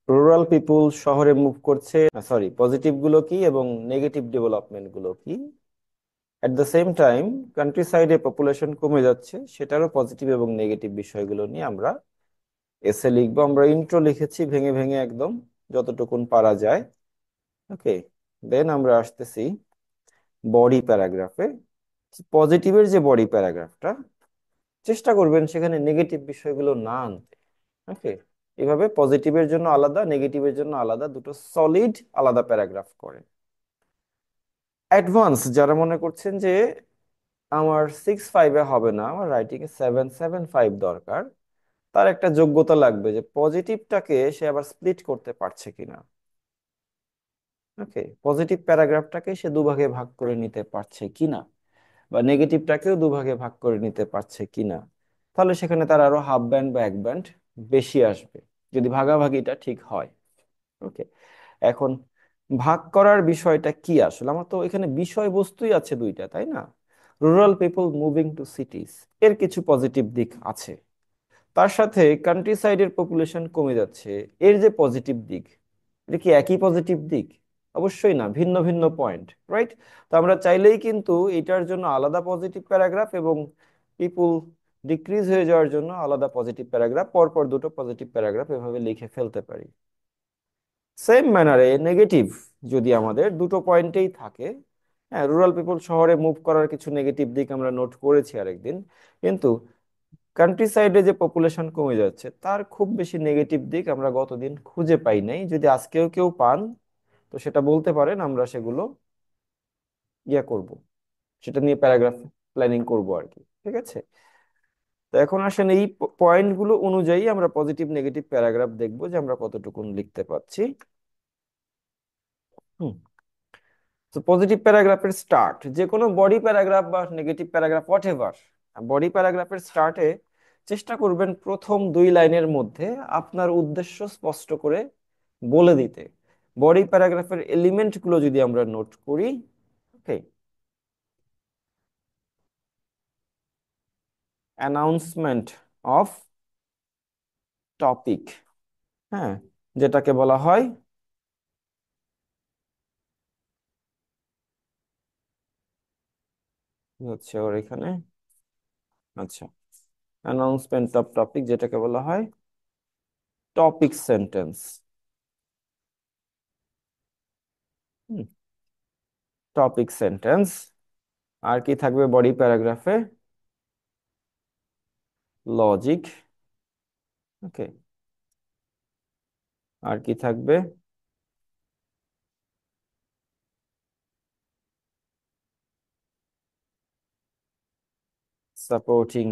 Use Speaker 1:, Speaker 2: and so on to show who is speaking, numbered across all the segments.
Speaker 1: Rural পিপুল শহরে move করছে, sorry, positive গুলো কি এবং নেগেটিভ ডেভেলপমেন্ট গুলো কি। At the same time country সাইডে পপুলেশন কমে যাচ্ছে, সেটারও পজিটিভ এবং নেগেটিভ বিষয়গুলো নিয়ে আমরা এসে লিখবো। আমরা ইন্ট্রো লিখেছি ভেঙে ভেঙে একদম যতটুকুন পারা যায়। ওকে, দেন আমরা আসতেছি বডি প্যারাগ্রাফে। পজিটিভের যে বডি প্যারাগ্রাফটা, চেষ্টা করবেন সেখানে নেগেটিভ বিষয়গুলো না আনতে। ওকে, এভাবে পজিটিভের জন্য আলাদা, নেগেটিভের জন্য আলাদা, দুটো সলিড আলাদা প্যারাগ্রাফ করে। অ্যাডভান্স যারা মনে করছেন যে আমার 6-5-এ হবে না, আমার রাইটিং এ 7-7-5 দরকার, তার একটা যোগ্যতা লাগবে যে পজিটিভটাকে সে আবার স্প্লিট করতে পারছে কিনা। ওকে, পজিটিভ প্যারাগ্রাফটাকে সে দুভাগে ভাগ করে নিতে পারছে কিনা, বা নেগেটিভটাকেও দুভাগে ভাগ করে নিতে পারছে কিনা। তাহলে সেখানে তার আরো হাফ ব্যান্ড বা এক ব্যান্ড বেশি আসবে, যদি ভাগাভাগিটা ঠিক হয়। ওকে, এখন ভাগ করার বিষয়টা কি? আসলে আমার তো এখানে বিষয়বস্তুই আছে দুইটা, তাই না? রুরাল পিপল মুভিং টু সিটিজ, এর কিছু পজিটিভ দিক আছে। তার সাথে কান্ট্রি সাইডের পপুলেশন কমে যাচ্ছে, এর যে পজিটিভ দিক, এটা কি একই পজিটিভ দিক? অবশ্যই না, ভিন্ন ভিন্ন পয়েন্ট, রাইট? তো আমরা চাইলেই কিন্তু এটার জন্য আলাদা পজিটিভ প্যারাগ্রাফ এবং পিপুল ডিক্রিজ হয়ে যাওয়ার জন্য আলাদা পজিটিভ প্যারাগ্রাফ, পরপর দুটো পজিটিভ প্যারাগ্রাফ এভাবে লিখে ফেলতে পারি। সেম ম্যানারে নেগেটিভ যদি আমাদের দুটো পয়েন্টেই থাকে, হ্যাঁ, রুরাল পিপল শহরে মুভ করার কিছু নেগেটিভ দিক আমরা নোট করেছি আরেকদিন, কিন্তু কান্ট্রি সাইডে যে পপুলেশন কমে যাচ্ছে তার খুব বেশি নেগেটিভ দিক আমরা গতদিন খুঁজে পাই নাই। যদি আজকেও কেউ পান তো সেটা বলতে পারেন, আমরা সেগুলো করব, সেটা নিয়ে প্যারাগ্রাফ প্ল্যানিং করব আর কি। ঠিক আছে, তো এখন আসেন এই পয়েন্টগুলো অনুযায়ী আমরা পজিটিভ নেগেটিভ প্যারাগ্রাফ দেখবো যে আমরা কতটুকুন লিখতে পারছি। হুম, তো পজিটিভ প্যারাগ্রাফের স্টার্ট, যে কোনো বডি প্যারাগ্রাফ বা negative paragraph whatever, body প্যারাগ্রাফের স্টার্টে চেষ্টা করবেন প্রথম 2 লাইনের মধ্যে আপনার উদ্দেশ্য স্পষ্ট করে বলে দিতে। বডি প্যারাগ্রাফের এলিমেন্ট গুলো যদি আমরা নোট করি, ওকে, অ্যানাউন্সমেন্ট অফ টপিক, হ্যাঁ, যেটাকে বলা হয়, কি হচ্ছে ওর এখানে, আচ্ছা, অ্যানাউন্সমেন্ট অফ টপিক যেটাকে বলা হয় টপিক সেন্টেন্স। Topic sentence. আর কি থাকবে বডি প্যারাগ্রাফে? লজিক। ওকে, আর কি থাকবে? Supporting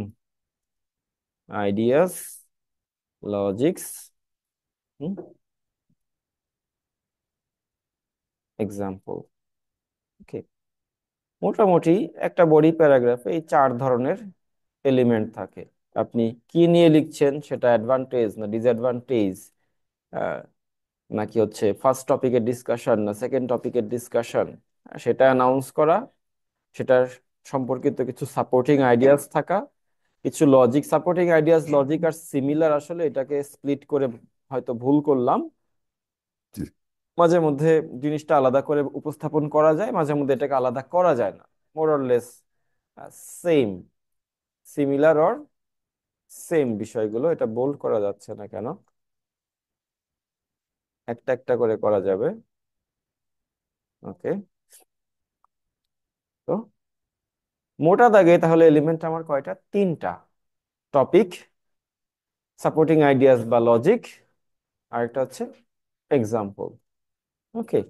Speaker 1: ideas, logics, example. Okay, মোটামুটি একটা বডি প্যারাগ্রাফে এই 4 ধরনের এলিমেন্ট থাকে। আপনি কি নিয়ে লিখছেন, সেটা অ্যাডভান্টেজ না ডিসঅ্যাডভান্টেজ, নাকি হচ্ছে ফার্স্ট টপিকের ডিসকাশন না সেকেন্ড টপিকের ডিসকাশন, সেটা অ্যানাউন্স করা, সেটার সম্পর্কিত কিছু সাপোর্টিং আইডিয়াস থাকা, কিছু logic, supporting ideas logic are similar, আসলে এটাকে স্প্লিট করে হয়তো ভুল করলাম। জি। মাঝে মধ্যে জিনিসটা আলাদা করে উপস্থাপন করা যায়, মাঝে মধ্যে এটাকে আলাদা করা যায় না, মোর or less same, similar or same বিষয়গুলো, এটা বোল্ড করা যাচ্ছে না কেন? একটা একটা করে করা যাবে। ওকে, তো মোটা দাগে তাহলে এলিমেন্ট আমার কয়টা? 3টা। টপিক, সাপোর্টিং আইডিয়াস বা লজিক, আর একটা হচ্ছে এক্সাম্পল। ওকে,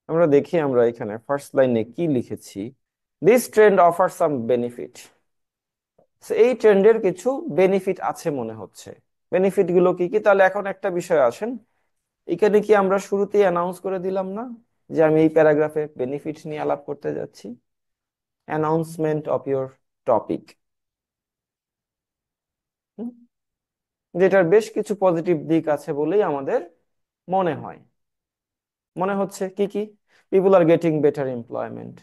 Speaker 1: আমরা দেখি আমরা এখানে ফার্স্ট লাইনে কি লিখেছি। This trend offer some benefit. এই ট্রেন্ডের কিছু বেনিফিট আছে মনে হচ্ছে। বেনিফিট গুলো কি কি? তাহলে এখন একটা বিষয় আসেন, এখানে কি আমরা শুরুতেই অ্যানাউন্স করে দিলাম না যে আমি এই প্যারাগ্রাফে বেনিফিট নিয়ে আলাপ করতে যাচ্ছি? অ্যানাউন্সমেন্ট অফ ইওর টপিক, যেটার বেশ কিছু পজিটিভ দিক আছে বলেই আমাদের মনে হয়। মনে হচ্ছে কি কি? পিপুল আর গেটিং বেটার এমপ্লয়মেন্ট,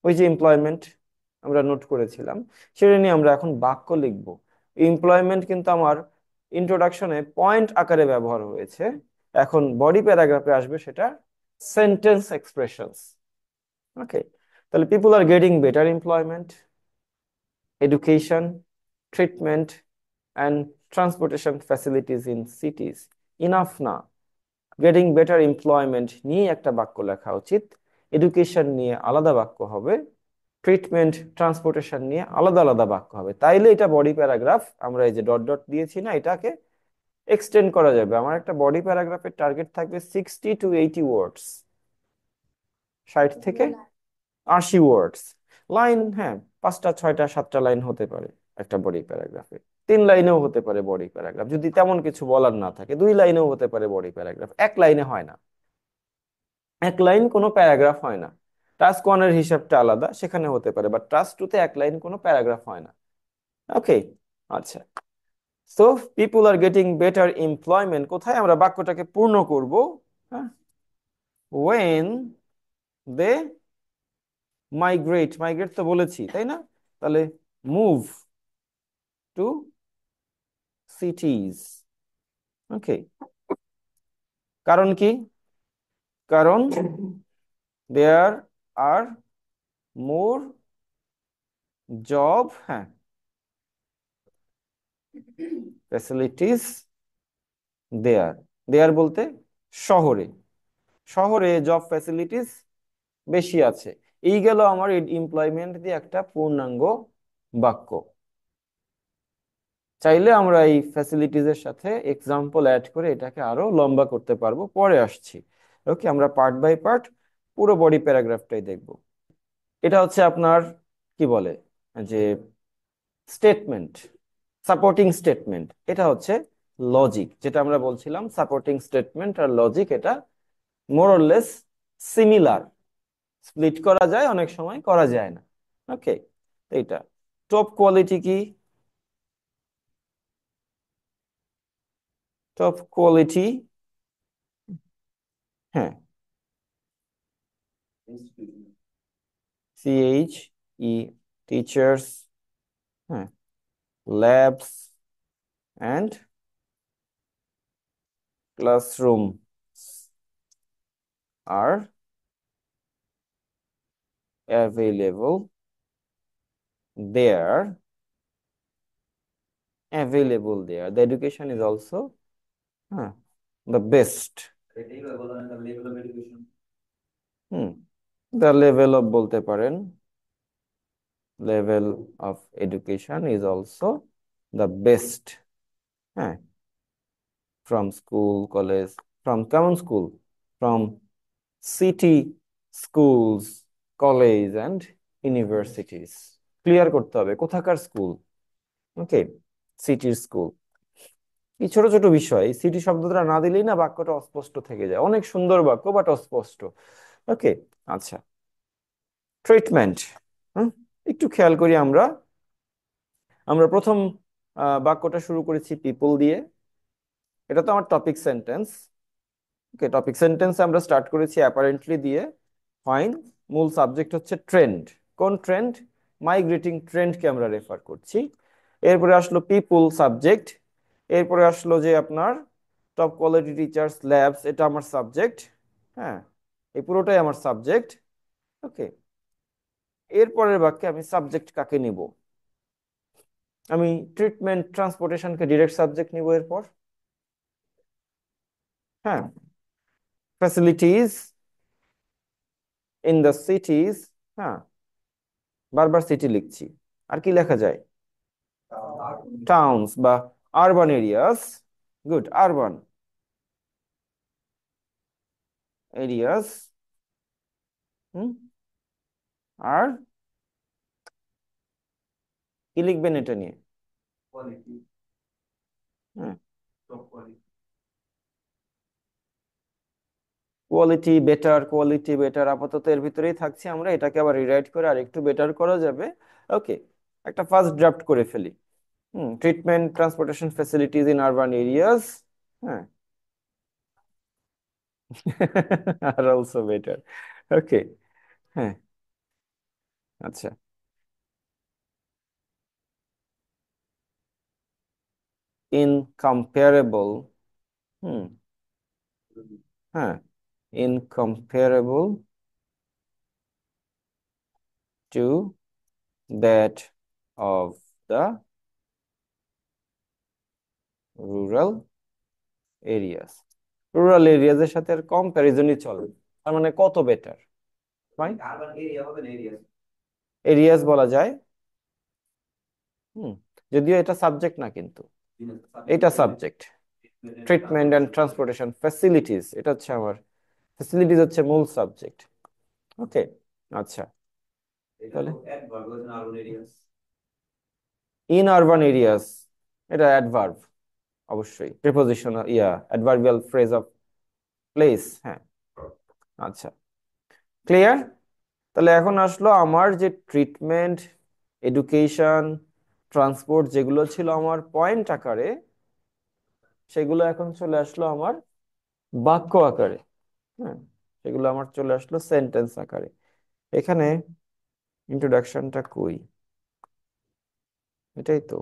Speaker 1: ওই যে এমপ্লয়মেন্ট, আমরা নোট করেছিলাম, সেটা নিয়ে আমরা এখন বাক্য লিখব। এমপ্লয়মেন্ট কিন্তু আমার ইন্ট্রোডাকশনে পয়েন্ট আকারে ব্যবহার হয়েছে, এখন বডি প্যারাগ্রাফে আসবে সেটা সেন্টেন্স এক্সপ্রেশনস। ওকে, তাহলে people are getting better employment, education, treatment and transportation facilities in cities. Enough না, গেটিং বেটার এমপ্লয়মেন্ট নিয়ে একটা বাক্য লেখা উচিত, এডুকেশন নিয়ে আলাদা বাক্য হবে, ট্রিটমেন্ট ট্রান্সপোর্টেশন নিয়ে আলাদা আলাদা বাক্য হবে। তাইলে এটা বডি প্যারাগ্রাফ। আমরা এই যে ডট ডট দিয়েছি না, এটাকে এক্সটেন্ড করা যাবে। আমার একটা বডি প্যারাগ্রাফের টার্গেট থাকবে 60 to 80 ওয়ার্ডস, 60 থেকে 80 ওয়ার্ডস। লাইন, হ্যাঁ, 5টা 6টা 7টা লাইন হতে পারে একটা বডি প্যারাগ্রাফে। 3 লাইনেও হতে পারে বডি প্যারাগ্রাফ, যদি তেমন কিছু বলার না থাকে। 2 লাইনেও হতে পারে বডি প্যারাগ্রাফ, 1 লাইনে হয় না। 1 লাইন কোনো প্যারাগ্রাফ হয় না। টাস্ক ওয়ানের হিসাবটা আলাদা, সেখানে হতে পারে, বাট টাস্ক টুতে 1 লাইন কোনো প্যারাগ্রাফ হয় না। ওকে, আচ্ছা। সো পিপুল আর গেটিং বেটার এমপ্লয়মেন্ট, কোথায় আমরা বাক্যটাকে পূর্ণ করব? হ্যাঁ, ওয়েন দে মাইগ্রেট, মাইগ্রেট তো বলেছি তাই না? তাহলে মুভ টু সিটিজ। ওকে, কারণ কি? কারণ দেয়ার আর মোর জব, হ্যাঁ, ফ্যাসিলিটিস দেয়ার। দেয়ার বলতে শহরে, শহরে জব ফ্যাসিলিটিস বেশি আছে। এই গেল আমার এমপ্লয়মেন্ট দিয়ে একটা পূর্ণাঙ্গ বাক্য। চাইলে আমরা এই ফ্যাসিলিটিস এর সাথে এক্সাম্পল অ্যাড করে এটাকে আরো লম্বা করতে পারবো, পরে আসছি। ওকে, আমরা পার্ট বাই পার্ট পুরো বডি প্যারাগ্রাফটাই দেখব। এটা হচ্ছে আপনার কি বলে যে স্টেটমেন্ট, সাপোর্টিং স্টেটমেন্ট। এটা হচ্ছে লজিক, যেটা আমরা বলছিলাম সাপোর্টিং স্টেটমেন্ট আর লজিক, এটা more or less similar. Split করা যায়, অনেক সময় করা যায় না। ওকে, এইটা টপ কোয়ালিটি কি? টপ কোয়ালিটি, হ্যাঁ, CHE, টিচার্স, হ্যাঁ, labs and classroom are available there, available there. The education is also, হ্যাঁ, the best. Hmm, the level of বলতে পারেন, level of education is also the best, হ্যাঁ, from school college, from কেমন school, from city schools, college and universities। Clear করতে হবে কোথাকার school. ওকে, সিটির school. এই ছোট ছোট বিষয়, সিটি শব্দটা না দিলেই না বাক্যটা অস্পষ্ট থেকে যায়। অনেক সুন্দর বাক্য বাট অস্পষ্ট। ওকে, আচ্ছা। ট্রিটমেন্ট, একটু খেয়াল করি আমরা। আমরা প্রথম বাক্যটা শুরু করেছি পিপল দিয়ে, এটা তো আমার টপিক সেন্টেন্স। ওকে, টপিক সেন্টেন্স আমরা স্টার্ট করেছি অ্যাপারেন্টলি দিয়ে। ফাইন, মূল সাবজেক্ট হচ্ছে ট্রেন্ড। কোন ট্রেন্ড? মাইগ্রেটিং ট্রেন্ডকে আমরা রেফার করছি। এরপরে আসলো পিপুল সাবজেক্ট, এরপরে আসলো যে আপনার টপ কোয়ালিটি টিচার্স ল্যাবস, এটা আমার সাবজেক্ট। হ্যাঁ, এই পুরোটাই আমার সাবজেক্ট। ওকে, এরপরের বাক্যে আমি সাবজেক্ট কাকে নিব? আমি ট্রিটমেন্ট ট্রান্সপোর্টেশনকে ডিরেক্ট সাবজেক্ট নিব এরপর। হ্যাঁ, ফ্যাসিলিটিস ইন দ্য সিটিজ, হ্যাঁ, বারবার সিটি লিখছি, আর কি লেখা যায়? টাউনস বা urban areas. Good, urban areas. Hmm, আর কি লিখবেন এটা নিয়ে? হ্যাঁ, কোয়ালিটি বেটার, কোয়ালিটি বেটার, আপাতত এর ভিতরেই থাকছি আমরা। এটাকে আবার রিরাইট করে আর একটু বেটার করা যাবে। ওকে, একটা ফার্স্ট ড্রাফট করে ফেলি। Treatment transportation facilities in urban areas, হ্যাঁ, আর অলসো বেটার। ওকে, হ্যাঁ, আচ্ছা। ইনকম্পারেবল, হুম, হ্যাঁ, incomparable to that of the rural areas. Rural এরিয়াজের সাথে আর কম্প্যারিজনই চলে না। তার মানে কত বেটার, ফাইন, এরিয়াস বলা যায়। হুম, যদিও এটা সাবজেক্ট না কিন্তু, এটা subject. Treatment and transportation facilities, এটা হচ্ছে আমার, ফ্যাসিলিটিস হচ্ছে মূল সাবজেক্ট। ওকে, আচ্ছা, তাহলে ইন আরবান এরিয়াস, এটা অ্যাডভার্ব, অবশ্যই preposition, adverbial phrase of place, হ্যাঁ। আচ্ছা, ক্লিয়ার। তাহলে এখন আসলো আমার যে ট্রিটমেন্ট, এডুকেশন, ট্রান্সপোর্ট যেগুলো ছিল আমার পয়েন্ট আকারে, সেগুলো এখন চলে আসলো আমার বাক্য আকারে। হ্যাঁ, সেগুলো আমার চলে আসলো সেন্টেন্স আকারে। এখানে ইন্ট্রোডাকশনটা কই, এটাই তো,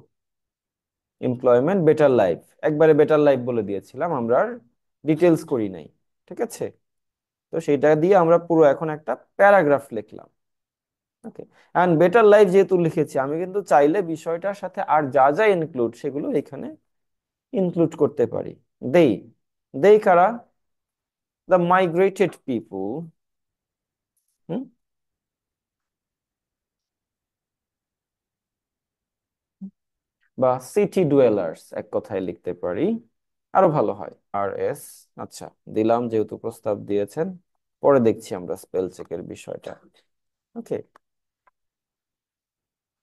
Speaker 1: এমপ্লয়মেন্ট বেটার লাইফ, একবারে বেটার লাইফ বলে দিয়েছিলাম, আমরা আর ডিটেলস করি নাই। ঠিক আছে, তো সেটা দিয়ে আমরা পুরো এখন একটা প্যারাগ্রাফ লিখলাম। ওকে, এন্ড বেটার লাইফ যেহেতু লিখেছি, আমি কিন্তু চাইলে বিষয়টার সাথে আর যা যা ইনক্লুড সেগুলো এখানে ইনক্লুড করতে পারি। দেই, দেই কারা? দ্য মাইগ্রেটেড পিপুল, বা সিটি ডুয়েলার্স, এক কথায় লিখতে পারি, আরো ভালো হয় আর এস। আচ্ছা, দিলাম যেহেতু প্রস্তাব দিয়েছেন, পরে দেখছি আমরা স্পেল চেকের বিষয়টা। ওকে,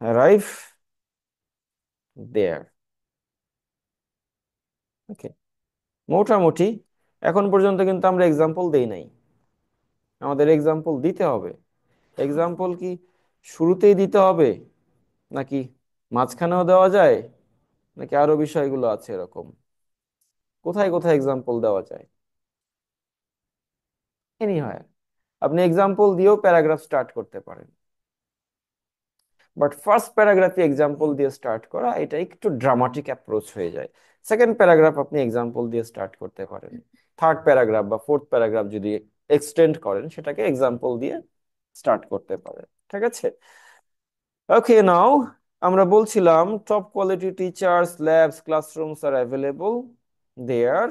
Speaker 1: অ্যারাইভ দেয়ার। ওকে, মোটামুটি এখন পর্যন্ত কিন্তু আমরা এক্সাম্পল দেই নাই, আমাদের এক্সাম্পল দিতে হবে। এক্সাম্পল কি শুরুতেই দিতে হবে, নাকি মাঝখানেও দেওয়া যায়, নাকি আরো বিষয়গুলো আছে এরকম, কোথায় কোথায় এক্সাম্পল দেওয়া যায়? এনি হয়, আপনি এক্সাম্পল দিয়েও প্যারাগ্রাফ স্টার্ট করতে পারেন, বাট ফার্স্ট প্যারাগ্রাফে এক্সাম্পল দিয়ে স্টার্ট করা এটা একটু ড্রামাটিক অ্যাপ্রোচ হয়ে যায়। সেকেন্ড প্যারাগ্রাফ আপনি এক্সাম্পল দিয়ে স্টার্ট করতে পারেন, থার্ড প্যারাগ্রাফ বা ফোর্থ প্যারাগ্রাফ যদি এক্সটেন্ড করেন সেটাকে এক্সাম্পল দিয়ে স্টার্ট করতে পারেন। ঠিক আছে, ওকে, নাও আমরা বলছিলাম top quality teachers, labs, classrooms are available there,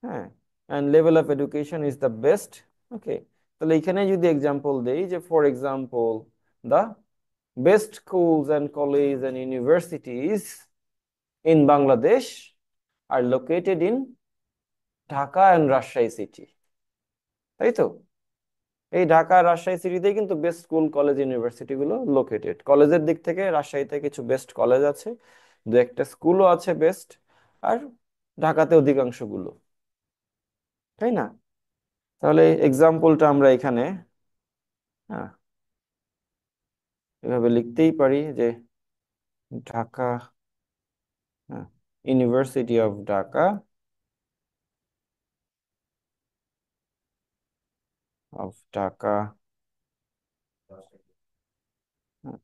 Speaker 1: হ্যাঁ, and level of education is the best. Okay, তাহলে এখানে যদি এক্সাম্পল দেই যে for example the best schools and colleges and universities in Bangladesh are located in Dhaka and Rajshahi city, তাই তো? এই ঢাকা আর রাজশাহী সিটিতেই কিন্তু বেস্ট স্কুল, কলেজ, ইউনিভার্সিটি গুলো লোকেটেড। কলেজের দিক থেকে রাজশাহীতে কিছু বেস্ট কলেজ আছে, দু একটা স্কুলও আছে বেস্ট, আর ঢাকাতে অধিকাংশ গুলো, তাই না? তাহলে এক্সাম্পলটা আমরা এখানে, হ্যাঁ, এভাবে লিখতেই পারি যে ঢাকা, হ্যাঁ, university of Dhaka, of Dhaka, হ্যাঁ,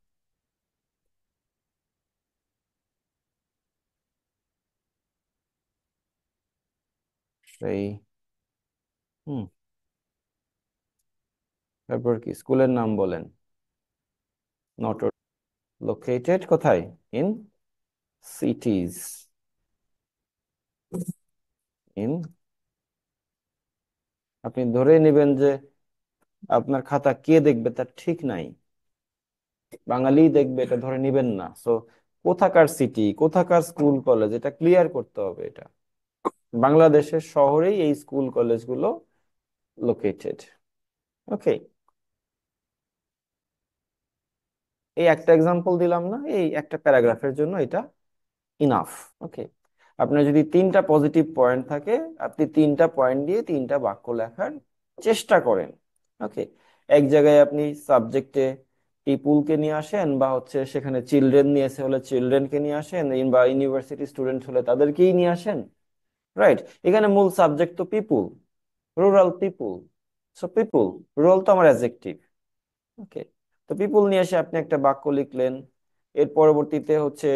Speaker 1: সেই, হুম, তারপর কি স্কুলের নাম বলেন? নট লোকেটেড কোথায়? ইন সিটিজ, ইন, আপনি ধরে নেবেন যে আপনার খাতা কে দেখবে তার ঠিক নাই, বাঙালি দেখবে এটা ধরে নিবেন না। সো কোথাকার সিটি, কোথাকার স্কুল কলেজ, এটা ক্লিয়ার করতে হবে। এটা বাংলাদেশের শহরেই এই স্কুল কলেজগুলো লোকেটেড। ওকে, এই একটা এক্সাম্পল দিলাম না, এই একটা প্যারাগ্রাফের জন্য এটা ইনাফ। ওকে, আপনার যদি তিনটা পজিটিভ পয়েন্ট থাকে, আপনি তিনটা পয়েন্ট দিয়ে তিনটা বাক্য লেখার চেষ্টা করেন। ওকে, এক জায়গায় আপনি সাবজেক্টে পিপুলকে নিয়ে আসেন, বা হচ্ছে সেখানে চিলড্রেন নিয়ে এসে হলে চিলড্রেনকে নিয়ে আসেন, বা ইউনিভার্সিটি স্টুডেন্ট হলে তাদেরকেই নিয়ে আসেন। রাইট, এখানে মূল সাবজেক্ট তো পিপুল, রুরাল পিপুল। সো পিপুল, রুরাল তো আমার অ্যাডজেক্টিভ। ওকে, তো পিপুল নিয়ে এসে আপনি একটা বাক্য লিখলেন। এর পরবর্তীতে হচ্ছে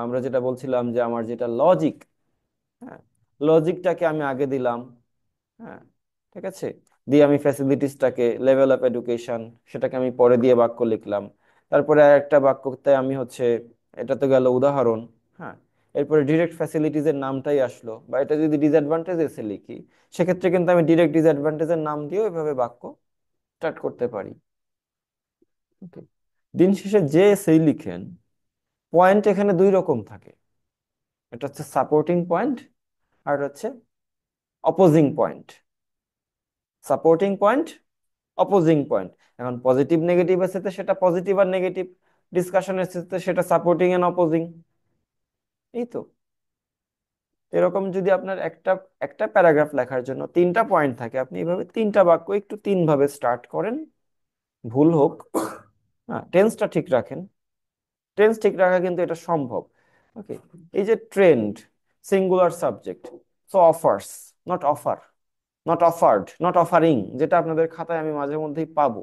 Speaker 1: আমরা যেটা বলছিলাম যে আমার যেটা লজিক, হ্যাঁ, লজিকটাকে আমি আগে দিলাম, হ্যাঁ, ঠিক আছে, দিয়ে আমি ফ্যাসিলিটিসটাকে, লেভেল অফ এডুকেশন, সেটাকে আমি পরে দিয়ে বাক্য লিখলাম। তারপরে আর একটা বাক্যতে আমি হচ্ছে, এটা তো গেল উদাহরণ, হ্যাঁ, এরপরে ডিরেক্ট ফ্যাসিলিটিসের নামটাই আসলো, বা এটা যদি ডিসঅ্যাডভান্টেজ এসে লিখি, সেক্ষেত্রে কিন্তু আমি ডিরেক্ট ডিসঅ্যাডভান্টেজের নাম দিয়েও এভাবে বাক্য স্টার্ট করতে পারি। ওকে, দিন শেষে যে সেই লিখেন, পয়েন্ট এখানে দুই রকম থাকে। এটা হচ্ছে সাপোর্টিং পয়েন্ট, আর হচ্ছে opposing point. Supporting point, opposing point. এখন পজিটিভ নেগেটিভের সাথে সেটা পজিটিভ আর নেগেটিভ, ডিসকাশনের সাথে সেটা সাপোর্টিং এন্ড অপোজিং। এই তো, এরকম যদি আপনার একটা একটা প্যারাগ্রাফ লেখার জন্য তিনটা পয়েন্ট থাকে, আপনি এইভাবে তিনটা বাক্য একটু তিন ভাবে স্টার্ট করেন, ভুল হোক, হ্যাঁ, টেন্সটা ঠিক রাখেন। টেন্স ঠিক রাখা কিন্তু এটা সম্ভব। ওকে, এই যে trend, singular subject, so offers, not offer, not offered, not offering, যেটা আপনাদের খাতায় আমি মাঝে মধ্যেই পাবো।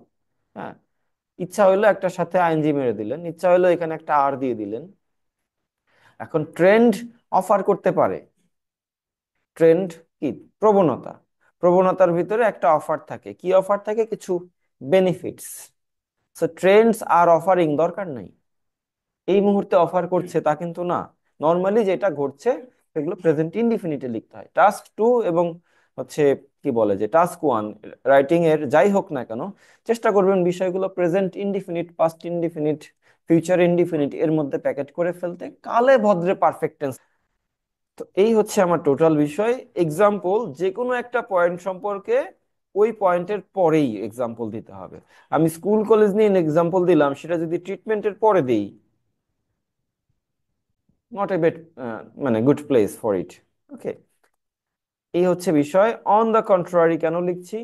Speaker 1: হ্যাঁ, ইচ্ছা হইলো একটা সাথে আইএনজি মেরে দিলেন, ইচ্ছা হইলো এখানে একটা আর দিয়ে দিলেন। এখন ট্রেন্ড অফার করতে পারে। ট্রেন্ড কি? প্রবণতা। প্রবণতার ভিতরে একটা অফার থাকে, কি অফার থাকে? কিছু বেনিফিটস। সো ট্রেন্ডস আর অফারিং দরকার নাই, এই মুহূর্তে অফার করছে তা কিন্তু না। নর্মালি যেটা ঘটছে সেগুলো প্রেজেন্ট ইনডিফিনিটে লিখতে হয়। টাস্ক টু এবং হচ্ছে কি বলে যে টাস্ক ওয়ান, রাইটিং এর যাই হোক না কেন, চেষ্টা করবেন বিষয়গুলো present indefinite, past indefinite, future indefinite এর মধ্যে প্যাকেট করে ফেলতে, কালে ভদ্রে পারফেক্ট টেন্স। তো এই হচ্ছে আমার টোটাল বিষয়। এক্সাম্পল যে কোনো একটা পয়েন্ট সম্পর্কে ওই পয়েন্টের পরেই এক্সাম্পল দিতে হবে। আমি স্কুল কলেজ নিয়ে এক্সাম্পল দিলাম, সেটা যদি ট্রিটমেন্টের পরে দিই, নট এ বেড, মানে গুড প্লেস ফর ইট। ওকে, এই হচ্ছে বিষয়। অন দ্য কন্ট্রারি কেন লিখছি?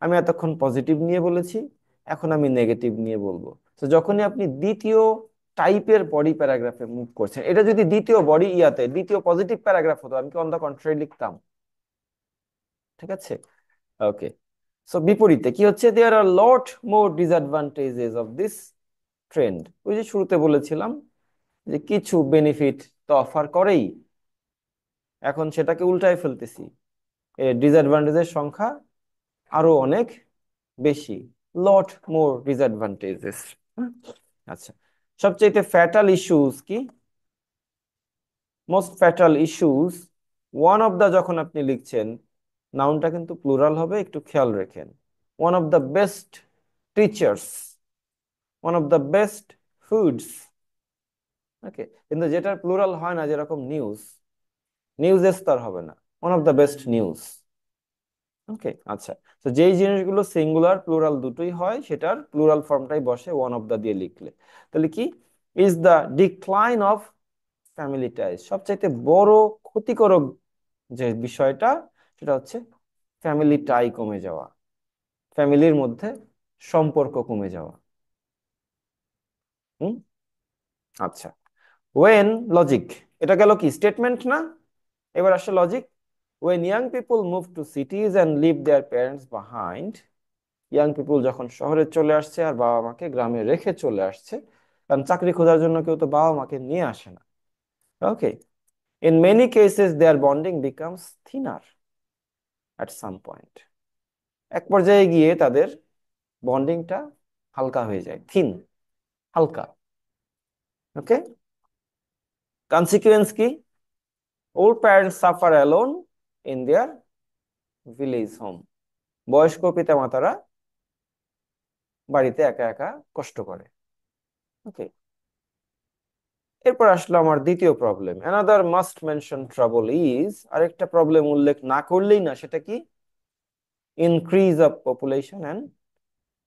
Speaker 1: আমি এতক্ষণ পজিটিভ নিয়ে বলেছি, এখন আমি নেগেটিভ নিয়ে বলবো। তো যখনই আপনি দ্বিতীয় টাইপের বডি প্যারাগ্রাফে মুভ করছেন, এটা যদি দ্বিতীয় বডি ইয়াতে দ্বিতীয় পজিটিভ প্যারাগ্রাফ হতো, আমি কি অন দ্য কন্ট্রারি লিখতাম? ঠিক আছে, ওকে। সো বিপরীতে কি হচ্ছে? দেয়ার আর লট মোর ডিসঅ্যাডভান্টেজেস অফ দিস ট্রেন্ড। ওই যে শুরুতে বলেছিলাম যে কিছু বেনিফিট তো অফার করেই, এখন সেটাকে উল্টায় ফেলতেছি, ডিসঅ্যাডভান্টেজের সংখ্যা আরো অনেক বেশি, লট মোর ডিসঅ্যাডভান্টেজেস। আচ্ছা, সবচেয়ে ফ্যাটাল ইস্যুস কি? Most fatal issues, one of the যখন আপনি লিখছেন, নাউনটা কিন্তু প্লুরাল হবে, একটু খেয়াল রেখেন। One of the best teachers, one of the best foods. Okay, কিন্তু যেটার প্লুরাল হয় না, যেরকম নিউজ, নিউজেস তার হবে না, one of the best news. Okay, আচ্ছা। তো যেই জিনিসগুলো সিঙ্গুলার প্লুরাল দুটোই হয়, সেটার প্লুরাল ফর্মটাই বসে ওয়ান অফ দা দিয়ে লিখলে। তাহলে কি? Is the decline of family ties. সবচাইতে বড় ক্ষতিকারক যে বিষয়টা, সেটা হচ্ছে ফ্যামিলি টাই কমে যাওয়া, ফ্যামিলির মধ্যে সম্পর্ক কমে যাওয়া। হুম, আচ্ছা। ওয়েন, লজিক, এটা গেল কি স্টেটমেন্ট না? এবার আসলে logic. When young people move to cities and leave their parents behind, young people যখন শহরে চলে আসছে আর বাবা মাকে গ্রামে রেখে চলে আসছে, কারণ চাকরি খোঁজার জন্য কেউ তো বাবা মাকে নিয়ে আসে না। Okay, in many cases their bonding becomes thinner at some point. এক পর্যায়ে গিয়ে তাদের বন্ডিংটা হালকা হয়ে যায়, থিন, হালকা। ওকে, কনসিকুয়েন্স কি? Old parents suffer alone in their village home. বয়স্ক পিতামাতারা বাড়িতে একা একা কষ্ট করে। ওকে, এরপর আসলো আমার দ্বিতীয় problem. Another must mention trouble is, আরেকটা প্রবলেম উল্লেখ না করলেই না, সেটা কি? Increase of population and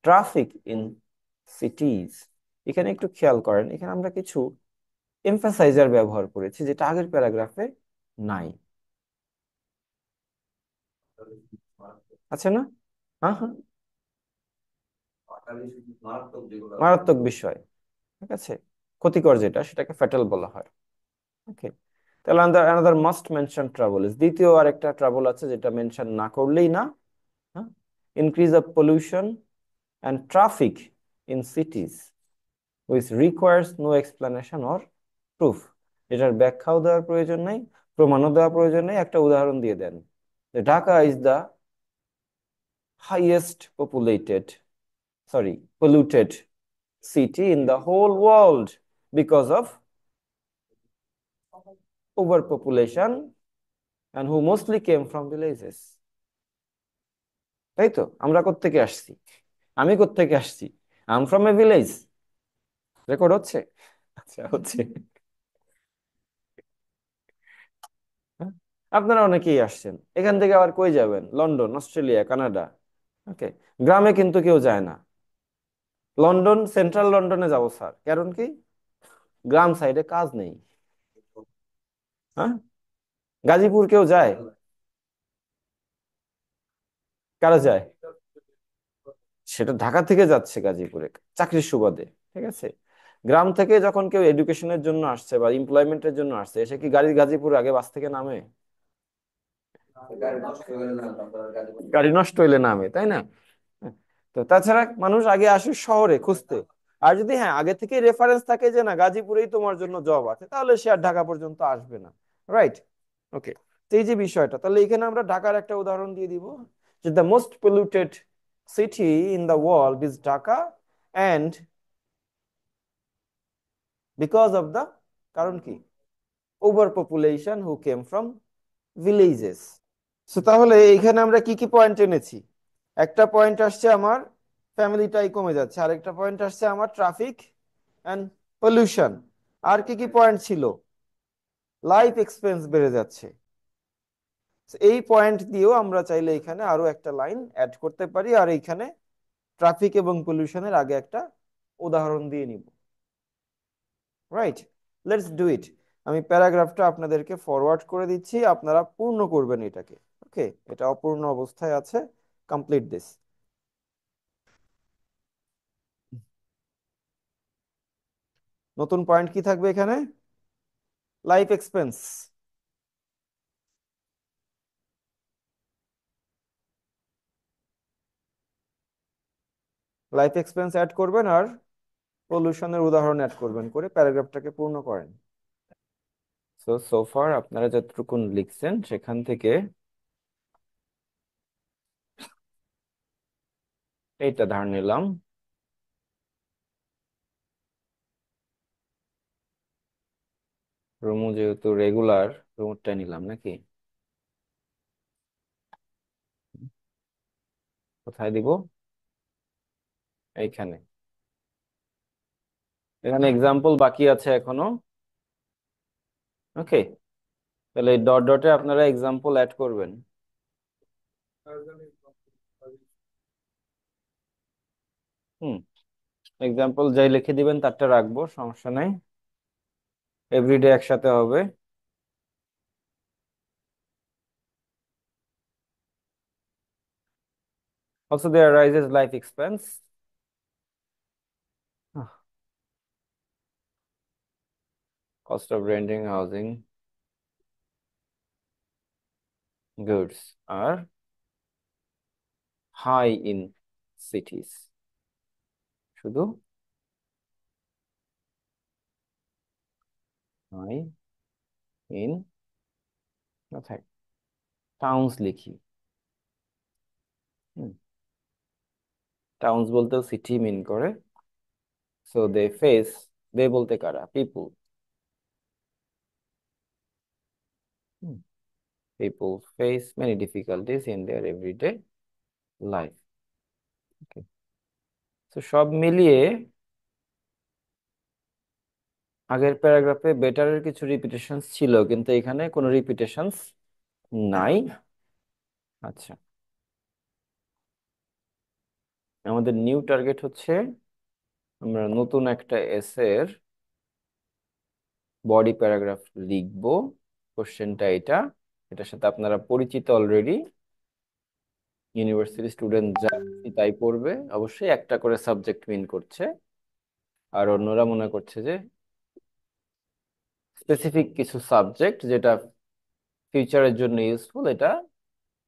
Speaker 1: traffic in সিটিজ। এখানে একটু খেয়াল করেন, এখানে আমরা কিছু এমফাসাইজার ব্যবহার করেছি, যেটা আগের প্যারাগ্রাফে নাই। আছে না? হ্যাঁ, হ্যাঁ, মারাত্মক বিষয়। ঠিক আছে, ক্ষতিকর যেটা, সেটাকে ফ্যাটাল বলা হয়। ওকে, তাহলে another must mention trouble is, দ্বিতীয় আরেকটা ট্রাবল আছে যেটা মেনশন না করলেই না। হ্যাঁ, increase of pollution and traffic in cities which requires no explanation or proof, এটার ব্যাখ্যাও দেওয়ার প্রয়োজন নেই, প্রমাণও দেওয়ার প্রয়োজন নেই, একটা উদাহরণ দিয়ে দেন যে Dhaka is the highest populated, sorry, polluted city in the whole world because of overpopulation and who mostly came from villages. তাই তো? আমরা কোত্থেকে আসছি? আমি কোত্থেকে আসছি? I am from a village. Record হচ্ছে? আচ্ছা, হচ্ছে। হ্যাঁ? আপনারা অনেকেই আসছেন এখান থেকে, আবার কই যাবেন? London, Australia, Canada. ওকে, গ্রামে কিন্তু কেউ যায় না। লন্ডন, সেন্ট্রাল লন্ডনে যাব স্যার, কারণ কি? গ্রাম সাইডে কাজ নেই। হ্যাঁ, গাজীপুর কেউ যায়? কারা যায়? সেটা ঢাকা থেকে যাচ্ছে গাজীপুরে চাকরির সুবাদে। ঠিক আছে, গ্রাম থেকে যখন কেউ এডুকেশনের জন্য আসছে বা এমপ্লয়মেন্টের জন্য আসছে, এসে কি গাজীপুর আগে বাস থেকে নামে? গাড়ি নষ্ট হইলে নামে, তাই না? হ্যাঁ। তো তাছাড়া মানুষ আগে আসে শহরে খুঁজতে। আর যদি হ্যাঁ আগে থেকে রেফারেন্স থাকে যে না গাজীপুরেই তোমার জন্য জব আছে, তাহলে সে আর ঢাকা পর্যন্ত আসবে না। রাইট? ওকে। তো এই যে বিষয়টা, তাহলে এখানে আমরা ঢাকার একটা উদাহরণ দিয়ে দিব যে the most polluted city in the world is Dhaka, and because of the, কারণ কি? Over population who came from villages. So তাহলে এইখানে আমরা কি কি পয়েন্ট এনেছি? একটা পয়েন্ট আসছে আমার ফ্যামিলিটাই কমে যাচ্ছে, আরেকটা পয়েন্ট আসছে আমার ট্রাফিক অ্যান্ড পলিউশন। আর কি কি পয়েন্ট ছিল? লাইফ এক্সপেন্স বেড়ে যাচ্ছে। So এই পয়েন্ট দিয়েও আমরা চাইলে এখানে আরো একটা লাইন অ্যাড করতে পারি, আর এইখানে ট্রাফিক এবং পলিউশনের আগে একটা উদাহরণ দিয়ে নিব। Right, let's do it. আমি প্যারাগ্রাফটা আপনাদেরকে ফরওয়ার্ড করে দিচ্ছি, আপনারা পূর্ণ করবেন এটাকে। ওকে, এটা অপূর্ণ অবস্থায় আছে, কমপ্লিট দিস। নতুন পয়েন্ট কি থাকবে এখানে? Life expense. Life expense add করবেন আর পলিউশনের উদাহরণ অ্যাড করবেন, করে প্যারাগ্রাফটাকে পূর্ণ করেন। সো ফার আপনারা যতটুকু লিখছেন সেখান থেকে এইটা ধার নিলাম। রুমু যেহেতু রেগুলার, রুমটা নিলাম নাকি? কোথায় দিব? এইখানে। এখানে এক্সাম্পল বাকি আছে এখনো। ওকে, তাহলে এই ডট ডটে আপনারা এক্সাম্পল অ্যাড করবেন। হুম, এক্সাম্পল যাই লিখে দিবেন তারটা রাখবো, সমস্যা নাই। এভরিডে একসাথে হবে। Also there arises life expense. Cost of renting housing goods are high in cities. শুধু high in, কোথায়? টাউন্স লিখি। টাউন্স বলতেও সিটি মিন করে। সো দে ফেস, দে বলতে কারা? পিপুল। People face many difficulties in their everyday life. Okay. তো সব মিলিয়ে আগের প্যারাগ্রাফে বেটারের কিছু রিপিটেশনস ছিল, কিন্তু এখানে কোনো রিপিটেশনস নাই। আচ্ছা, আমাদের নিউ টার্গেট হচ্ছে আমরা নতুন একটা এসের বডি প্যারাগ্রাফ লিখব। কোশ্চেনটা এটা, এটার সাথে আপনারা পরিচিত অলরেডি, ইউনিভার্সিটি স্টুডেন্ট যা তাই পড়বে। অবশ্যই একটা করে সাবজেক্ট মিন করছে, আর অন্যরা মনে করছে যে স্পেসিফিক কিছু সাবজেক্ট যেটা ফিউচারের জন্য ইউজফুল, এটা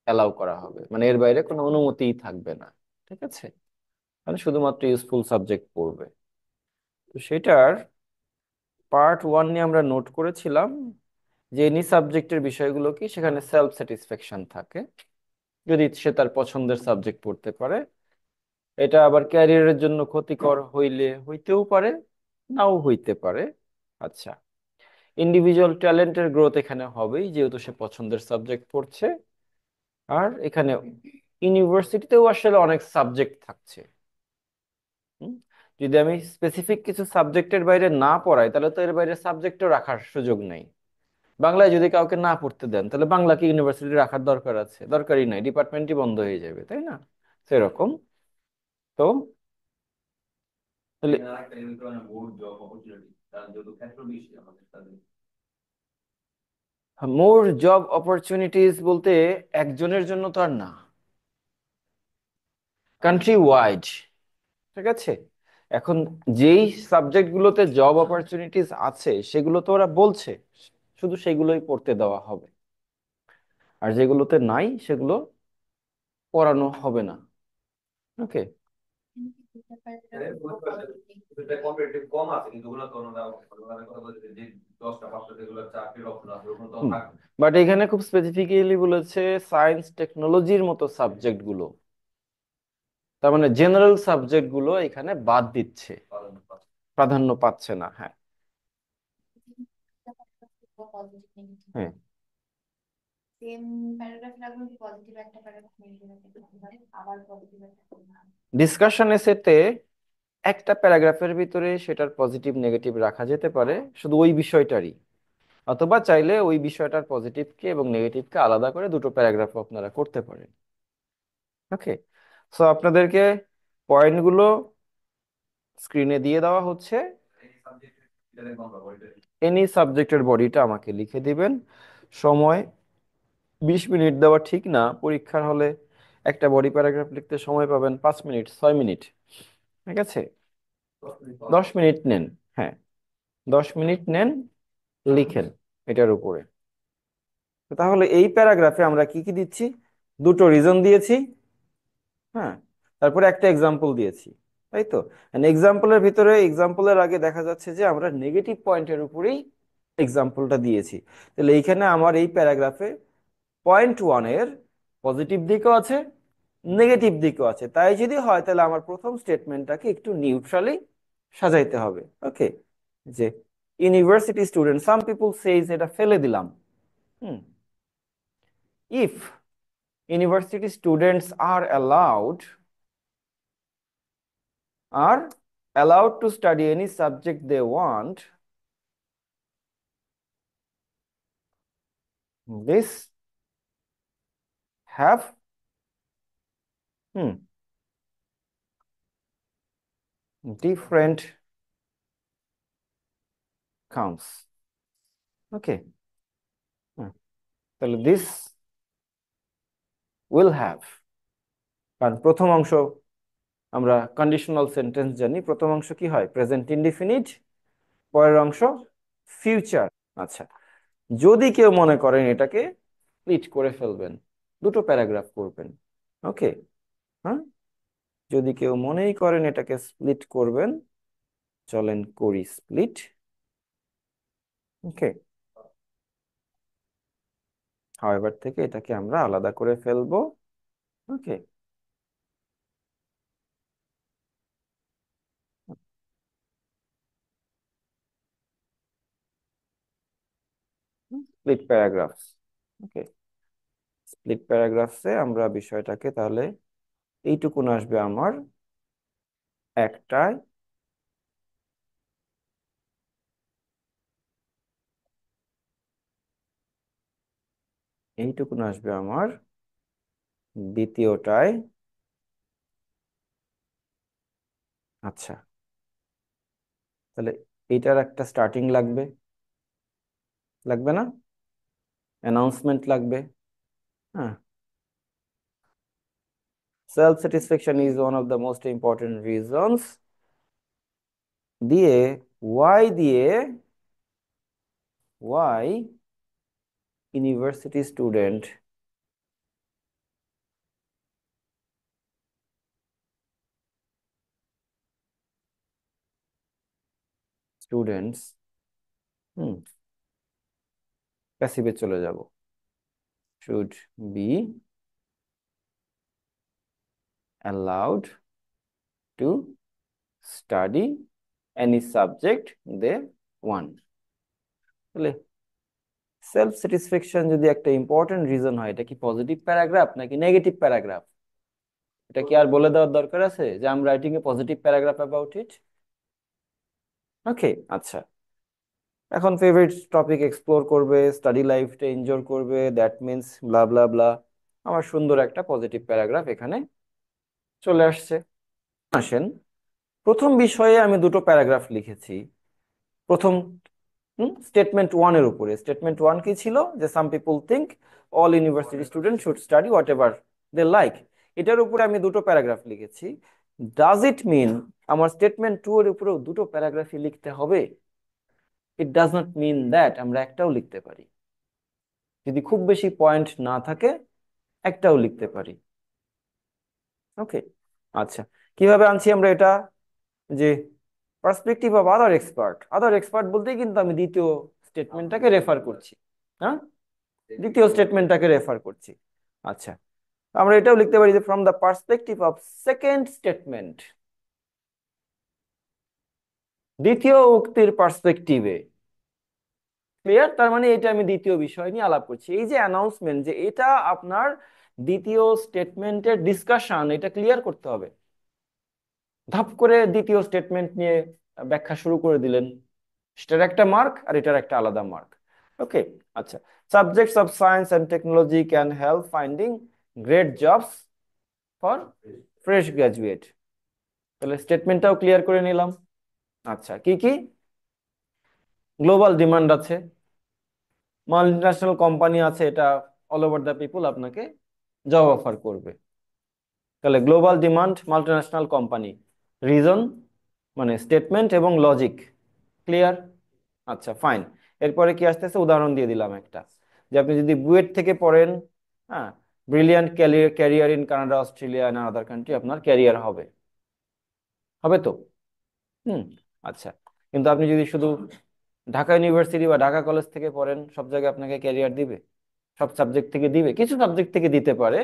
Speaker 1: অ্যালাউ করা হবে, মানে এর বাইরে কোনো অনুমতিই থাকবে না। ঠিক আছে, মানে শুধুমাত্র ইউজফুল সাবজেক্ট পড়বে। তো সেটার পার্ট ওয়ান নিয়ে আমরা নোট করেছিলাম যে এনি সাবজেক্টের বিষয়গুলো কি সেখানে সেলফ স্যাটিসফ্যাকশন থাকে, যদি সে তার পছন্দের সাবজেক্ট পড়তে পারে। এটা আবার ক্যারিয়ারের জন্য ক্ষতিকর হইতেও পারে, নাও হইতে পারে। আচ্ছা, ইন্ডিভিজুয়াল ট্যালেন্টের গ্রোথ এখানে হবেই যেহেতু সে পছন্দের সাবজেক্ট পড়ছে। আর এখানে ইউনিভার্সিটিতেও আসলে অনেক সাবজেক্ট থাকছে। হুম? যদি আমি স্পেসিফিক কিছু সাবজেক্টের বাইরে না পড়াই তাহলে তো এর বাইরে সাবজেক্টও রাখার সুযোগ নেই। বাংলায় যদি কাউকে না পড়তে দেন তাহলে বাংলাকে ইউনিভার্সিটি রাখার দরকার আছে? দরকারই নাই, ডিপার্টমেন্টই বন্ধ হয়ে যাবে, তাই না? সেরকম। তো তাহলে মোর জব অপরচুনিটিজ বলতে একজনের জন্য তো আর না, কান্ট্রি ওয়াইড। ঠিক আছে, এখন যেই সাবজেক্টগুলোতে জব অপরচুনিটিস আছে সেগুলো তো ওরা বলছে, শুধু সেগুলোই পড়তে দেওয়া হবে। আর যেগুলোতে নাই সেগুলো পড়ানো হবে না। ওকে। বাট এখানে খুব স্পেসিফিক্যালি বলেছে সায়েন্স টেকনোলজির মতো সাবজেক্ট গুলো, তার মানে জেনারেল সাবজেক্ট গুলো এখানে বাদ দিচ্ছে, প্রাধান্য পাচ্ছে না। হ্যাঁ, হ্যাঁ। ডিসকাশন এসেতে একটা প্যারাগ্রাফের ভিতরে সেটার পজিটিভ নেগেটিভ রাখা যেতে পারে শুধু ওই বিষয়টারই, অথবা চাইলে ওই বিষয়টার পজিটিভকে এবং নেগেটিভকে আলাদা করে দুটো প্যারাগ্রাফ আপনারা করতে পারেন। ওকে। সো আপনাদেরকে পয়েন্টগুলো স্ক্রিনে দিয়ে দেওয়া হচ্ছে। এনি সাবজেক্টের বডিটা আমাকে লিখে দিবেন। সময় 20 মিনিট দেওয়া ঠিক না, পরীক্ষার হলে একটা বডি প্যারাগ্রাফ লিখতে সময় পাবেন 5 মিনিট 6 মিনিট। ঠিক আছে, 10 মিনিট নেন। হ্যাঁ, 10 মিনিট নেন, লিখেন এটার উপরে। তো তাহলে এই প্যারাগ্রাফে আমরা কি কি দিচ্ছি? দুটো রিজন দিয়েছি, হ্যাঁ, তারপরে একটা এক্সাম্পল দিয়েছি, তাই তো। এক্সাম্পলের ভিতরে, এক্সাম্পলের আগে দেখা যাচ্ছে যে আমরা নেগেটিভ পয়েন্টের উপরেই এক্সাম্পলটা দিয়েছি। তাহলে এইখানে আমার এই প্যারাগ্রাফে পয়েন্ট ওয়ানের পজিটিভ দিকও আছে, নেগেটিভ দিকও আছে। তাই যদি হয় তাহলে আমার প্রথম স্টেটমেন্টটাকে একটু নিউট্রালি সাজাইতে হবে। ওকে, যে ইউনিভার্সিটি স্টুডেন্ট, সাম পিপল সেইজ, এটা ফেলে দিলাম। হুম, if university students are allowed to study any subject they want, this have hmm, different counts. Okay, তাহলে this will have, কারণ প্রথম অংশ আমরা কন্ডিশনাল সেন্টেন্স জানি, প্রথম অংশ কি হয়? প্রেজেন্ট ইনডিফিনিট, পরের অংশ ফিউচার। আচ্ছা, যদি কেউ মনে করেন এটাকে স্প্লিট করে ফেলবেন, দুটো প্যারাগ্রাফ করবেন। ওকে, হ্যাঁ, যদি কেউ মনেই করেন এটাকে স্প্লিট করবেন, চলেন করি স্প্লিট। ওকে, হাওয়েভার থেকে এটাকে আমরা আলাদা করে ফেলবো। ওকে, স্প্লিট প্যারাগ্রাফস। ওকে, স্প্লিট প্যারাগ্রাফসে আমরা বিষয়টাকে তাহলে এইটুকুন আসবে আমার একটায়, এইটুকুন আসবে আমার দ্বিতীয়টায়। আচ্ছা, তাহলে এইটার একটা স্টার্টিং লাগবে, লাগবে না? অ্যানাউন্সমেন্ট লাগবে। হ্যাঁ, self satisfaction is one of the most important reasons, দিয়ে ওয়াই দিয়ে ওয়াই ইউনিভার্সিটি স্টুডেন্টস হুম, প্যাসিভে চলে যাব। Should be allowed to study any subject they want। তাহলে সেলফ স্যাটিসফ্যাকশন যদি একটা ইম্পর্টেন্ট রিজন হয়, এটা কি পজিটিভ প্যারাগ্রাফ নাকি নেগেটিভ প্যারাগ্রাফ? এটা কি আর বলে দেওয়ার দরকার আছে যে I am writing a positive paragraph about it? Okay, আচ্ছা। এখন ফেভারিট টপিক এক্সপ্লোর করবে, স্টাডি লাইফটা এনজয় করবে, দ্যাট মিন্স ব্লা ব্লা ব্লা। আমার সুন্দর একটা পজিটিভ প্যারাগ্রাফ এখানে চলে আসছে। আসেন, প্রথম বিষয়ে আমি দুটো প্যারাগ্রাফ লিখেছি। প্রথম স্টেটমেন্ট ওয়ান এর উপরে। স্টেটমেন্ট ওয়ান কি ছিল? যে some people think all university student should study whatever they like. এটার উপরে আমি দুটো প্যারাগ্রাফ লিখেছি। ডাজ ইট মিন আমার স্টেটমেন্ট টু এর উপরেও দুটো প্যারাগ্রাফই লিখতে হবে? It does not mean that, আমরা একটাও লিখতে পারি। যদি খুব বেশি পয়েন্ট না থাকে একটাও লিখতে পারি। ওকে, আচ্ছা। কিভাবে আনছি আমরা এটা? যে perspective of other expert, other expert বলতেই কিন্তু আমি দ্বিতীয় স্টেটমেন্টটাকে রেফার করছি। হ্যাঁ, দ্বিতীয় স্টেটমেন্টটাকে রেফার করছি। আচ্ছা, আমরা এটাও লিখতে পারি যে from the perspective of second statement, দ্বিতীয় উক্তির পার্সপেক্টিভে। ক্লিয়ার? তার মানে এটা আমি দ্বিতীয় বিষয় নিয়ে আলাপ করছি। এই যে অ্যানাউন্সমেন্ট, যে এটা আপনার দ্বিতীয় স্টেটমেন্টের ডিসকাশন, এটা ক্লিয়ার করতে হবে। ধাপ করে দ্বিতীয় স্টেটমেন্ট নিয়ে ব্যাখ্যা শুরু করে দিলেন, সেটার একটা মার্ক আর এটার একটা আলাদা মার্ক। ওকে, আচ্ছা। Subjects of science and technology can help finding great jobs for fresh graduate. তাহলে স্টেটমেন্টটাও ক্লিয়ার করে নিলাম। আচ্ছা, কি কি? গ্লোবাল ডিমান্ড আছে, মাল্টিন্যাশনাল কোম্পানি আছে, এটা অল ওভার দ্য পিপল আপনাকে জব অফার করবে। তাহলে global demand, multinational company, reason মানে স্টেটমেন্ট এবং লজিক। ক্লিয়ার? আচ্ছা, ফাইন। এরপরে কি আসতেছে? উদাহরণ দিয়ে দিলাম একটা, যে আপনি যদি বুয়েট থেকে পড়েন, হ্যাঁ, brilliant career career in Canada, Australia and other country, আপনার ক্যারিয়ার হবে। হবে তো? হুম, আচ্ছা। কিন্তু আপনি যদি শুধু ঢাকা ইউনিভার্সিটি বা ঢাকা কলেজ থেকে পড়েন, সব জায়গায় আপনাকে ক্যারিয়ার দিবে? সব সাবজেক্ট থেকে দিবে? কিছু সাবজেক্ট থেকে দিতে পারে।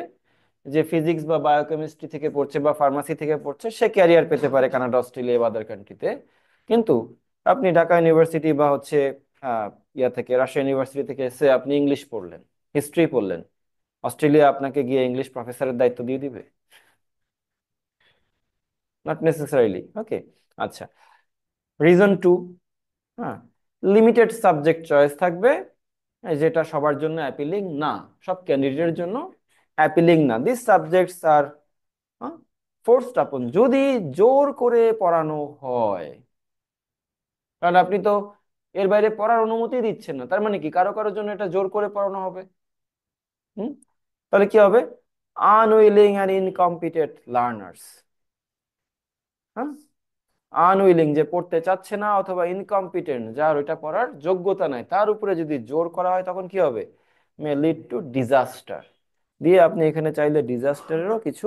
Speaker 1: যে ফিজিক্স বা বায়োকেমিস্ট্রি থেকে পড়ছে বা ফার্মাসি থেকে পড়ছে, সে ক্যারিয়ার পেতে পারে কানাডা, অস্ট্রেলিয়া বা আদার কান্ট্রিতে। কিন্তু আপনি ঢাকা ইউনিভার্সিটি বা হচ্ছে আহ ইয়া থেকে, রাজশাহী ইউনিভার্সিটি থেকে সে আপনি ইংলিশ পড়লেন, হিস্ট্রি পড়লেন, অস্ট্রেলিয়া আপনাকে গিয়ে ইংলিশ প্রফেসরের দায়িত্ব দিয়ে দিবে? Not necessarily. ওকে, আচ্ছা। রিজন টু, হ্যাঁ, লিমিটেড সাবজেক্ট চয়েস থাকবে, যেটা সবার জন্য অ্যাপিলিং না, সব ক্যান্ডিডেটের জন্য অ্যাপিলিং না। দিস সাবজেক্টস আর ফোর্সড আপন, যদি জোর করে পড়ানো হয়। কারণ আপনি তো এর বাইরে পড়ার অনুমতি দিচ্ছেন না, তার মানে কি কারো কারোর জন্য এটা জোর করে পড়ানো হবে। হুম, তাহলে কি হবে? Unwilling and incompetent learners. হ্যাঁ, আনউইলিং যে পড়তে চাচ্ছে না, অথবা ইনকম্পিটেন্ট যার ওইটা পড়ার যোগ্যতা নাই, তার উপরে যদি জোর করা হয় তখন কি হবে? May lead to disaster. দিয়ে আপনি এখানে চাইলে ডিজাস্টারেরও কিছু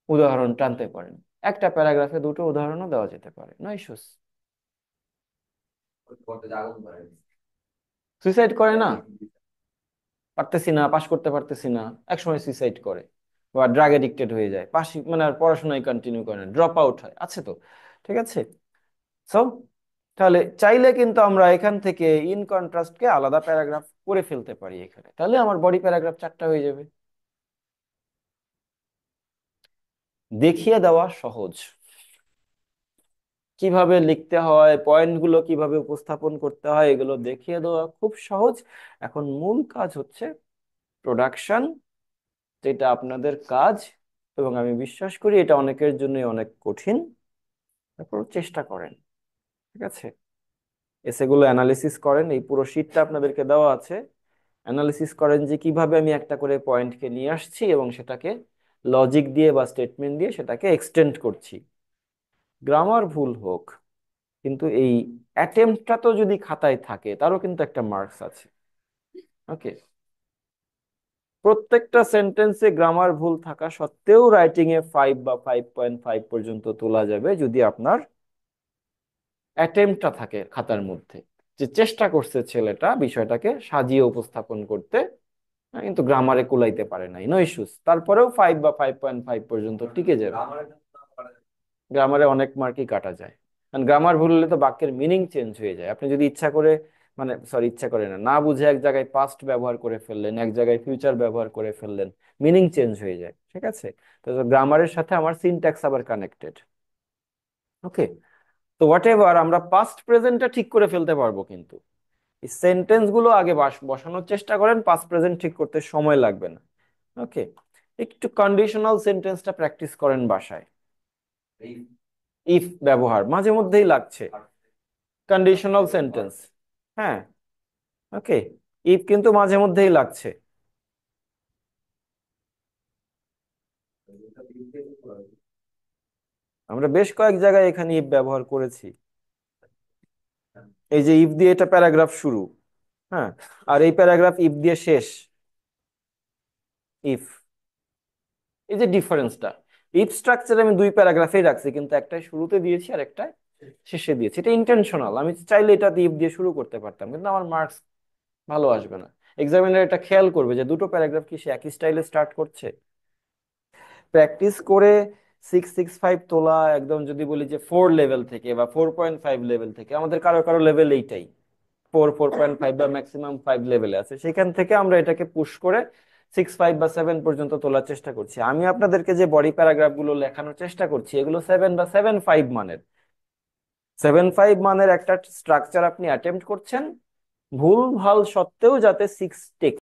Speaker 1: উদাহরণ টানতে পারেন। একটা প্যারাগ্রাফে দুটো উদাহরণও দেওয়া যেতে পারে, নো ইস্যুস। সুইসাইড করে না? পারতেছি না, পাশ করতে পারতেছি না, একসময় সুইসাইড করে, বা ড্রাগ এডিক্টেড হয়ে যায়, পাশ মানে আর পড়াশোনায় কন্টিনিউ করে না, ড্রপ আউট হয়, আছে তো? ঠিক আছে। সো তাহলে চাইলে কিন্তু আমরা এখান থেকে ইন কন্ট্রাস্টকে আলাদা প্যারাগ্রাফ করে ফেলতে পারি এখানে, তাহলে আমার বডি প্যারাগ্রাফ চারটা হয়ে যাবে। দেখিয়ে দেওয়া সহজ, কিভাবে লিখতে হয়, পয়েন্টগুলো কিভাবে উপস্থাপন করতে হয়, এগুলো দেখিয়ে দেওয়া খুব সহজ। এখন মূল কাজ হচ্ছে প্রোডাকশন, যেটা আপনাদের কাজ, এবং আমি বিশ্বাস করি এটা অনেকের জন্য অনেক কঠিন। তারপর চেষ্টা করেন, ঠিক আছে? এসেগুলো অ্যানালিসিস করেন, এই পুরো শীটটা আপনাদেরকে দেওয়া আছে। অ্যানালিসিস করেন যে কিভাবে আমি একটা করে পয়েন্টকে নিয়ে আসছি এবং সেটাকে লজিক দিয়ে বা স্টেটমেন্ট দিয়ে সেটাকে এক্সটেন্ড করছি। গ্রামার ভুল হোক, কিন্তু এই অ্যাটেম্পটটা তো যদি খাতায় থাকে, তারও কিন্তু একটা মার্কস আছে। ওকে, প্রত্যেকটা সেন্টেন্সে গ্রামার ভুল থাকা সত্ত্বেও রাইটিং এ 5 বা 5.5 পর্যন্ত তোলা যাবে, যদি আপনার অ্যাটেম্পটটা থাকে খাতার মধ্যে। যে চেষ্টা করছে ছেলেটা বিষয়টাকে সাজিয়ে উপস্থাপন করতে, কিন্তু গ্রামারে কুলাইতে পারে নাই, নো ইস্যুস, তারপরেও 5 বা 5.5 পর্যন্ত টিকে যাবে। গ্রামারে অনেক মার্কই কাটা যায়, কারণ গ্রামার ভুল হলে তো বাক্যের মিনিং চেঞ্জ হয়ে যায়। আপনি যদি ইচ্ছা করে, মানে সরি ইচ্ছা করে না, না বুঝে এক জায়গায় পাস্ট ব্যবহার করে ফেললেন, এক জায়গায় ফিউচার ব্যবহার করে ফেললেন, মিনিং চেঞ্জ হয়ে যায়, ঠিক আছে? তো গ্রামারের সাথে আমার সিনট্যাক্স আবার কানেক্টেড। ওকে, তো হোয়াট এভার, আমরা পাস্ট প্রেজেন্টটা ঠিক করে ফেলতে পারবো, কিন্তু এই সেন্টেন্স গুলো আগে বসানোর চেষ্টা করেন, পাস্ট প্রেজেন্ট ঠিক করতে সময় লাগবে না। ওকে, একটু কন্ডিশনাল সেন্টেন্সটা প্র্যাকটিস করেন বাসায়। ইফ ব্যবহার মাঝে মধ্যেই লাগছে, কন্ডিশনাল সেন্টেন্স। হ্যাঁ, ওকে, ইফ কিন্তু মাঝে মধ্যেই লাগছে। আমরা বেশ কয়েক জায়গায় এখানে ইফ ব্যবহার করেছি। এই যে ইফ দিয়ে এটা প্যারাগ্রাফ শুরু, হ্যাঁ, আর এই প্যারাগ্রাফ ইফ দিয়ে শেষ। ইফ, এই যে ডিফারেন্সটা, ইফ স্ট্রাকচার আমি দুই প্যারাগ্রাফেই রাখছি, কিন্তু একটাই শুরুতে দিয়েছি আর একটাই শেষে দিয়েছি। এটা ইন্টেনশনাল, আমি চাইলে এটা ইফ দিয়ে শুরু করতে পারতাম, কিন্তু আমার মার্কস ভালো আসবে না। এক্সামিনার এটা খেয়াল করবে যে দুটো প্যারাগ্রাফ কি সে একই স্টাইলে স্টার্ট করছে। প্র্যাকটিস করে 665 তোলা, একদম যদি বলি যে 4 লেভেল থেকে বা 4.5 লেভেল থেকে, আমাদের কারো কারো লেভেল এইটাই, 4, 4.5 বা ম্যাক্সিমাম 5 লেভেলে আছে, সেখান থেকে আমরা এটাকে পুশ করে 6, 5 বা 7 পর্যন্ত তোলার চেষ্টা করছি। আমি আপনাদেরকে যে বডি প্যারাগ্রাফ গুলো লেখানোর চেষ্টা করছি, এগুলো 7 বা 7.5 মানের, 7.5 মানের একটা স্ট্রাকচার আপনি অ্যাটেম্প্ট করছেন, ভুল ভাল সত্ত্বেও যাতে 6 টেক,